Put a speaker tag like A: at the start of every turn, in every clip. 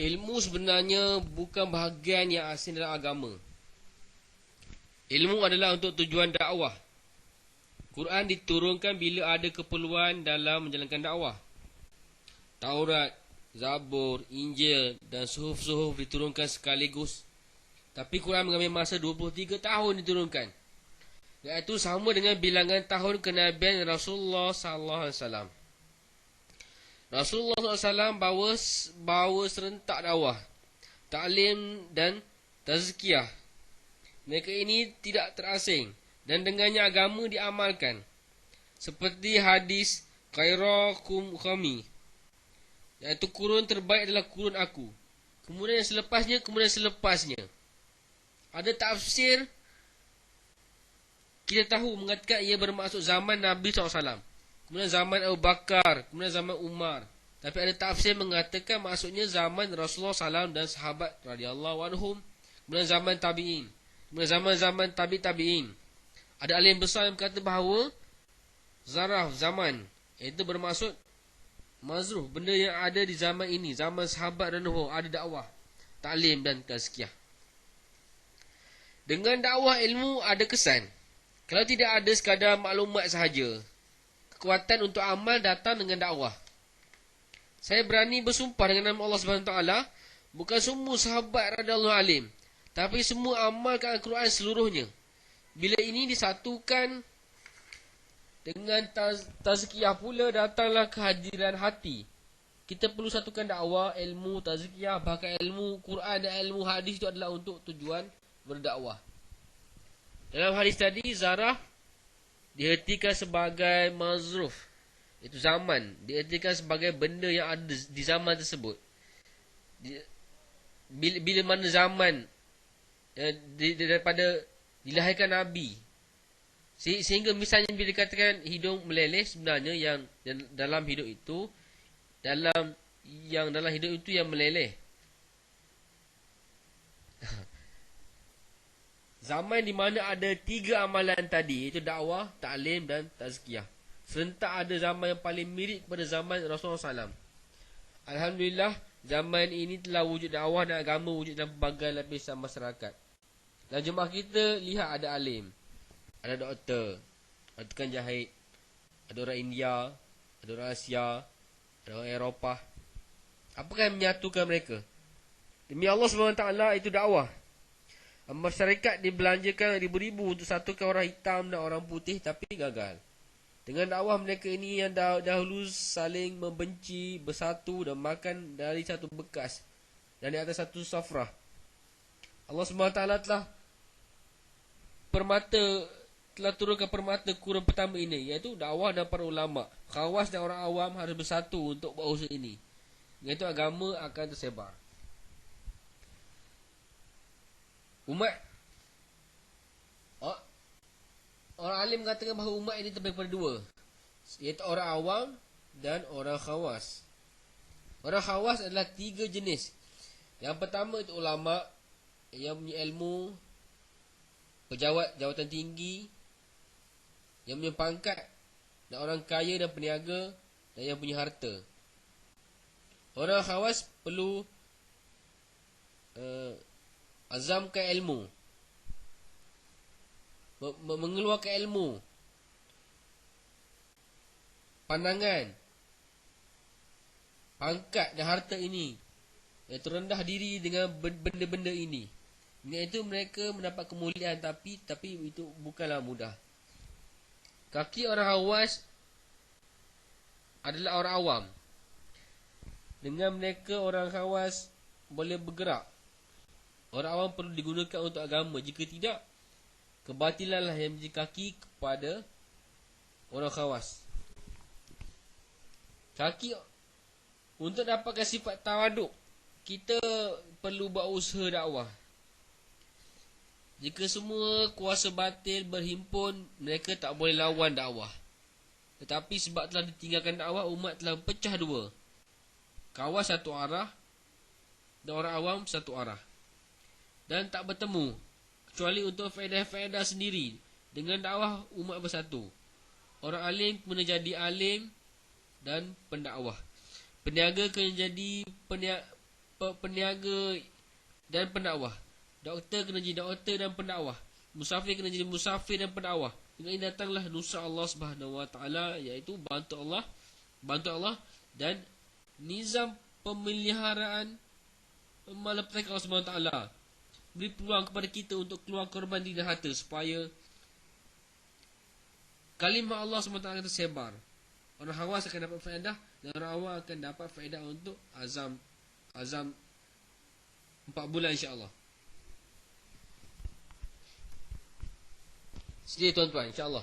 A: Ilmu sebenarnya bukan bahagian yang asing dalam agama. Ilmu adalah untuk tujuan dakwah. Quran diturunkan bila ada keperluan dalam menjalankan dakwah. Taurat, Zabur, Injil dan suhuf-suhuf diturunkan sekaligus. Tapi Quran mengambil masa 23 tahun diturunkan. Iaitu sama dengan bilangan tahun kenabian Rasulullah SAW. Rasulullah SAW bawa serentak dakwah, taklim dan tazkiyah. Mereka ini tidak terasing dan dengannya agama diamalkan. Seperti hadis Khairakum Khami, iaitu kurun terbaik adalah kurun aku. Kemudian yang selepasnya. Ada tafsir kita tahu mengatakan ia bermaksud zaman Nabi SAW, kemudian zaman Abu Bakar, kemudian zaman Umar. Tapi ada tafsir mengatakan maksudnya zaman Rasulullah SAW dan sahabat radhiyallahu anhum, kemudian zaman tabi'in, kemudian zaman-zaman tabi'in. Ada alim besar yang berkata bahawa zaraf zaman itu bermaksud mazruh, benda yang ada di zaman ini, zaman sahabat dan Nuh, ada dakwah, taklim dan tazkiyah. Dengan dakwah ilmu ada kesan. Kalau tidak ada sekadar maklumat sahaja, kekuatan untuk amal datang dengan dakwah. Saya berani bersumpah dengan nama Allah SWT, bukan semua sahabat radhiyallahu alim, tapi semua amalkan Al-Quran seluruhnya. Bila ini disatukan dengan tazkiyah pula, datanglah kehadiran hati. Kita perlu satukan dakwah, ilmu, tazkiyah, bahkan ilmu Quran dan ilmu hadis itu adalah untuk tujuan berdakwah. Dalam hadis tadi, zarah diertikan sebagai mazruf, itu zaman, diertikan sebagai benda yang ada di zaman tersebut. Bila mana zaman daripada dilahirkan Nabi, sehingga misalnya bila dikatakan hidung meleleh, sebenarnya yang dalam hidup itu, dalam hidup itu yang meleleh. Zaman di mana ada 3 amalan tadi, iaitu dakwah, taklim dan tazkiyah. Serentak ada zaman yang paling mirip kepada zaman Rasulullah SAW. Alhamdulillah, zaman ini telah wujud dakwah dan agama wujud dalam pelbagai lapisan masyarakat. Dan jemaah kita lihat ada alim, ada doktor, ada tukang jahit, ada orang India, ada orang Asia, ada orang Eropah. Apakah yang menyatukan mereka? Demi Allah SWT, itu dakwah. Masyarakat dibelanjakan ribu-ribu untuk satukan orang hitam dan orang putih, tapi gagal. Dengan dakwah mereka ini yang dahulu saling membenci, bersatu dan makan dari satu bekas dan di atas satu safrah. Allah SWT telah turunkan permata kurun pertama ini, iaitu dakwah dan para ulama. Khawas dan orang awam harus bersatu untuk buat usaha ini. Iaitu agama akan tersebar. Umat, orang alim mengatakan bahawa umat ini terbagi pada 2, iaitu orang awam dan orang khawas. Orang khawas adalah 3 jenis. Yang pertama itu ulama yang punya ilmu, pejabat jawatan tinggi, yang punya pangkat, dan orang kaya dan peniaga, dan yang punya harta. Orang khawas perlu azamkan ilmu, mengeluarkan ilmu, pandangan, pangkat dan harta ini, iaitu rendah diri dengan benda-benda ini. Iaitu mereka mendapat kemuliaan, tapi itu bukanlah mudah. Kaki orang khawas adalah orang awam. Dengan mereka orang khawas boleh bergerak. Orang awam perlu digunakan untuk agama. Jika tidak, kebatilanlah yang menjadi kaki kepada orang khawas. Kaki, untuk dapatkan sifat tawaduk, kita perlu buat usaha dakwah. Jika semua kuasa batil berhimpun, mereka tak boleh lawan dakwah. Tetapi sebab telah ditinggalkan dakwah, umat telah pecah 2. Khawas satu arah dan orang awam satu arah, dan tak bertemu kecuali untuk faedah-faedah sendiri. Dengan dakwah umat bersatu. Orang alim kena jadi alim dan pendakwah. Peniaga kena jadi peniaga dan pendakwah. Doktor kena jadi doktor dan pendakwah. Musafir kena jadi musafir dan pendakwah. Dengan ini datanglah nusra Allah Subhanahu Wa Taala, iaitu bantu Allah dan nizam pemeliharaan malapetaka Allah Subhanahu Wa Taala. Beri peluang kepada kita untuk keluar korban diri dan harta supaya kalimah Allah SWT tersebar. Orang Hawas akan dapat faedah dan orang awam akan dapat faedah untuk azam 4 bulan insya-Allah. Sedia tuan-tuan, insya-Allah.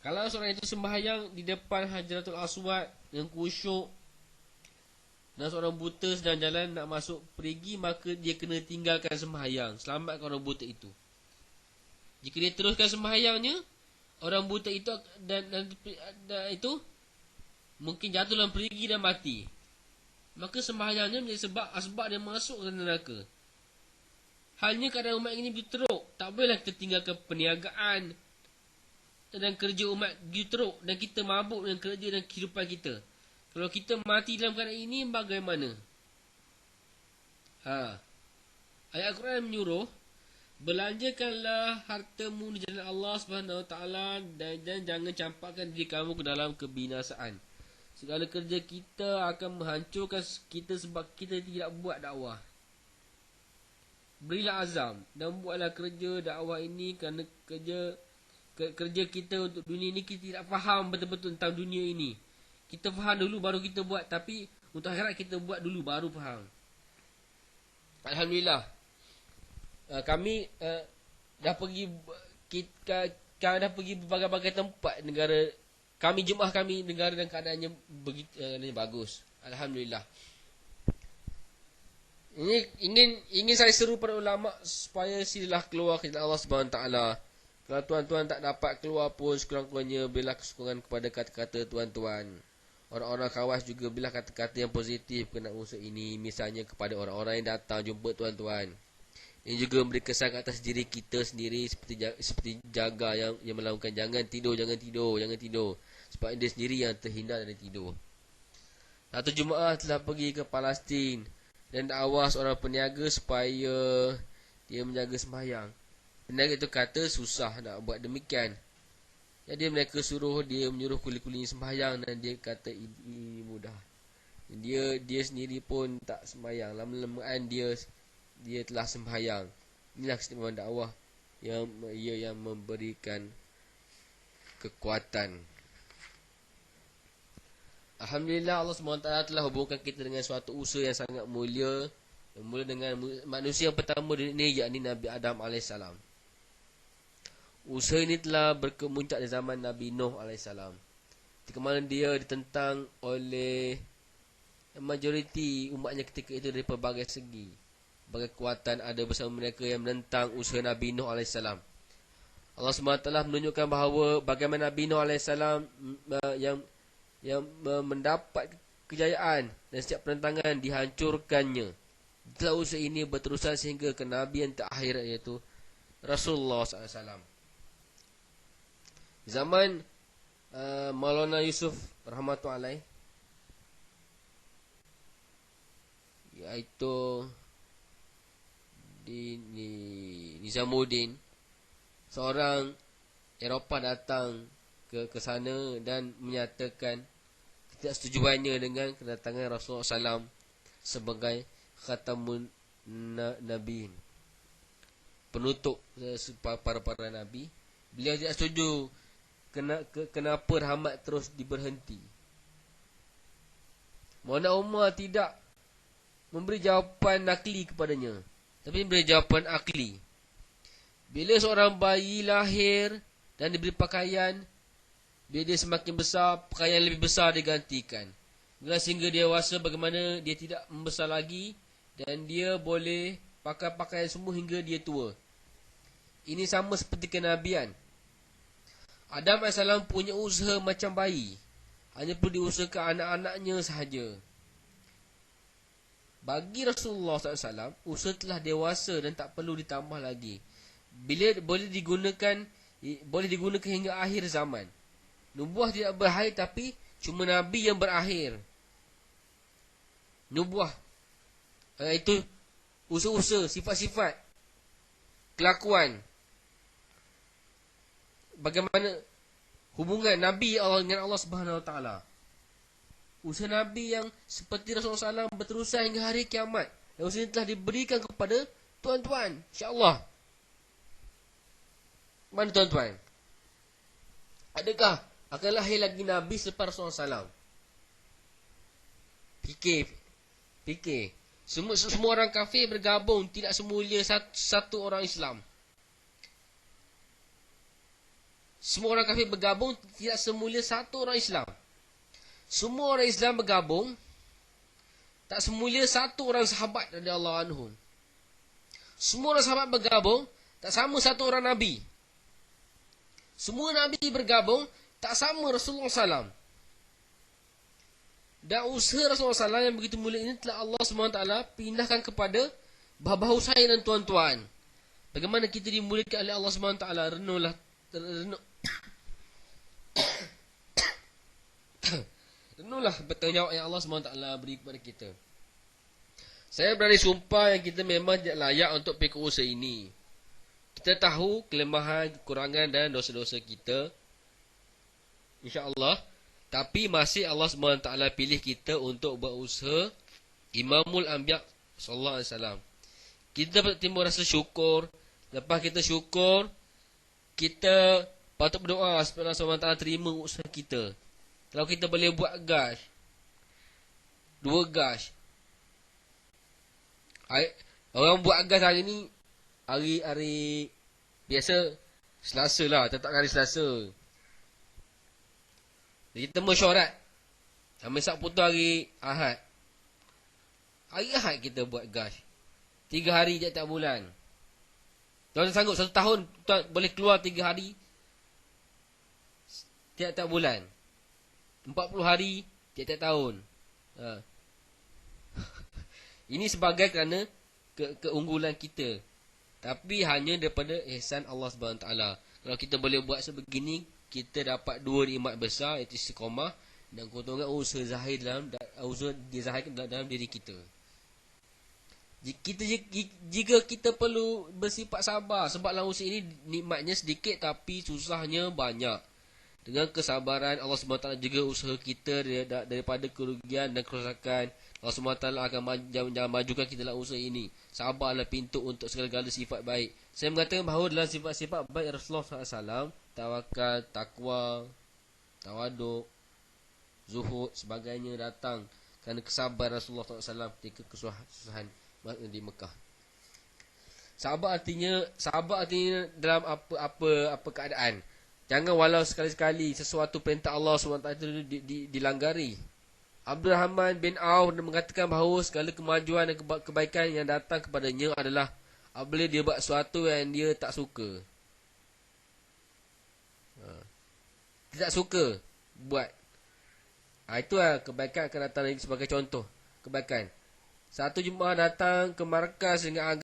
A: Kalau seorang itu sembahyang di depan Hajratul Aswad dengan khusyuk dan seorang buta sedang jalan nak masuk perigi, maka dia kena tinggalkan sembahyang. Selamatkan orang buta itu. Jika dia teruskan sembahyangnya, orang buta itu dan itu mungkin jatuh dalam perigi dan mati. Maka sembahyangnya menjadi asbab dia masuk ke neraka. Halnya keadaan umat ini begitu teruk. Tak bolehlah kita tinggalkan perniagaan dan kerja umat begitu teruk dan kita mabuk dengan kerja dan kehidupan kita. Kalau kita mati dalam keadaan ini, bagaimana? Ayat Al-Quran menyuruh, belanjakanlah hartamu di jalan Allah Subhanahu Wa Taala dan jangan campakkan diri kamu ke dalam kebinasaan. Segala kerja kita akan menghancurkan kita sebab kita tidak buat dakwah. Berilah azam dan buatlah kerja dakwah ini, kerana kerja kita untuk dunia ini kita tidak faham betul-betul tentang dunia ini. Kita faham dulu baru kita buat, tapi untuk akhirat kita buat dulu baru faham. Alhamdulillah. Kami dah pergi berbagai-bagai tempat negara. Kami jemaah kami negara dan keadaannya begitu bagus. Alhamdulillah. Ingin saya seru para ulama supaya silalah keluar ke Allah Subhanahu Taala. Kalau tuan-tuan tak dapat keluar pun, sekurang-kurangnya berilah kesukuran kepada kata-kata tuan-tuan. Orang-orang Khawas juga berilah kata-kata yang positif kena usaha ini. Misalnya kepada orang-orang yang datang jumpa tuan-tuan. Ini juga memberi kesan ke atas diri kita sendiri, seperti jaga yang melakukan jangan tidur. Sebab dia sendiri yang terhindar dari tidur. Satu Jumaat telah pergi ke Palestin dan dakwah seorang peniaga supaya dia menjaga sembahyang. Peniaga itu kata susah nak buat demikian. Jadi mereka menyuruh kuli-kulinya sembahyang dan dia kata ini mudah. Dia sendiri pun tak sembahyang. Lama-lamaan dia telah sembahyang. Inilah keistimewaan dakwah yang memberikan kekuatan. Alhamdulillah Allah SWT telah hubungkan kita dengan suatu usaha yang sangat mulia. Yang mula dengan manusia yang pertama di dunia, yakni Nabi Adam AS. Usaha ini telah berkemuncak di zaman Nabi Nuh AS. Ketika mana dia ditentang oleh majoriti umatnya ketika itu dari pelbagai segi. Berbagai kekuatan ada bersama mereka yang menentang usaha Nabi Nuh AS. Allah SWT menunjukkan bahawa bagaimana Nabi Nuh AS yang mendapat kejayaan dan setiap penentangan dihancurkannya. Telah usaha ini berterusan sehingga ke Nabi yang terakhir, iaitu Rasulullah SAW. Zaman Maulana Yusuf rahmatullahi, iaitu di Nizamuddin, seorang Eropah datang ke sana dan menyatakan ketidaksetujuannya dengan kedatangan Rasulullah SAW sebagai khatamun nabiin, penutup para nabi. Beliau tidak setuju kenapa rahmat terus diberhenti. Maulana Umar tidak memberi jawapan nakli kepadanya, tapi memberi jawapan akli. Bila seorang bayi lahir dan diberi pakaian, bila dia semakin besar, pakaian lebih besar digantikan. Sehingga dia dewasa, bagaimana dia tidak membesar lagi dan dia boleh pakai pakaian semua hingga dia tua. Ini sama seperti kenabian. Adam AS punya usaha macam bayi, hanya perlu diusahakan anak-anaknya sahaja. Bagi Rasulullah SAW, usaha telah dewasa dan tak perlu ditambah lagi. Bila boleh digunakan hingga akhir zaman. Nubuah tidak berakhir, tapi cuma Nabi yang berakhir. Nubuah Iaitu usaha-usaha, sifat-sifat, kelakuan. Bagaimana hubungan Nabi Allah dengan Allah Subhanahu Wa Taala. Usaha Nabi yang seperti Rasulullah SAW berterusan hingga hari kiamat. Dan usaha ini telah diberikan kepada tuan-tuan, insya-Allah. Mana tuan-tuan? Adakah akan lahir lagi Nabi selepas Rasulullah SAW? Fikir. Semua orang kafir bergabung, tidak semulia satu orang Islam. Semua orang kafir bergabung, tidak semulia satu orang Islam. Semua orang Islam bergabung, tak semulia satu orang sahabat radhiyallahu anhum. Semua orang sahabat bergabung, tak sama satu orang Nabi. Semua Nabi bergabung, tak sama Rasulullah SAW. Dan usaha Rasulullah SAW yang begitu mulia ini telah Allah SWT pindahkan kepada bahawa saya dan tuan-tuan. Bagaimana kita dimuliakan oleh Allah SWT. Renunglah bertanggungjawab yang Allah SWT beri kepada kita. Saya berani sumpah yang kita memang tidak layak untuk pergi ke usaha ini. Kita tahu kelemahan, kekurangan dan dosa-dosa kita, InsyaAllah. Tapi masih Allah SWT pilih kita untuk berusaha. Imamul Anbiya sallallahu alaihi wasallam. Kita timbul rasa syukur. Lepas kita syukur, kita patut berdoa supaya Allah SWT terima usaha kita. Kalau kita boleh buat gas, 2 gas. Orang buat gas hari ni, hari biasa Selasa lah, tetap hari Selasa. Jadi kita mesyuarat. Kami sak putus hari Ahad. Hari Ahad kita buat gas. 3 hari tiap-tiap bulan. Tuan sanggup 1 tahun tuan boleh keluar 3 hari tiap-tiap bulan. 40 hari tiap-tiap tahun. Ini sebagai kerana keunggulan kita. Tapi hanya daripada ihsan Allah SWT. Kalau kita boleh buat sebegini, kita dapat 2 nikmat besar, iaitu istiqamah dan keuntungan usaha zahir dizahirkan dalam diri kita. Jika kita perlu bersifat sabar, sebab dalam usaha ini nikmatnya sedikit tapi susahnya banyak. Dengan kesabaran Allah SWT juga usaha kita daripada kerugian dan kerosakan. Allah SWT akan majukan kita dalam usaha ini. Sabarlah pintu untuk segala-gala sifat baik. Saya mengatakan bahawa dalam sifat-sifat baik Rasulullah SAW, tawakal, takwa, tawaduk, zuhud, sebagainya datang kerana kesabaran Rasulullah SAW ketika kesusahan di Mekah. Sabar artinya dalam apa keadaan. Jangan walau sekali-sekali sesuatu perintah Allah SWT itu dilanggari. Abdul Rahman bin Auf mengatakan bahawa segala kemajuan dan kebaikan yang datang kepadanya adalah apabila dia buat sesuatu yang dia tak suka. Dia tak suka buat. Itulah kebaikan akan datang lagi sebagai contoh kebaikan. Satu jemaah datang ke markas dengan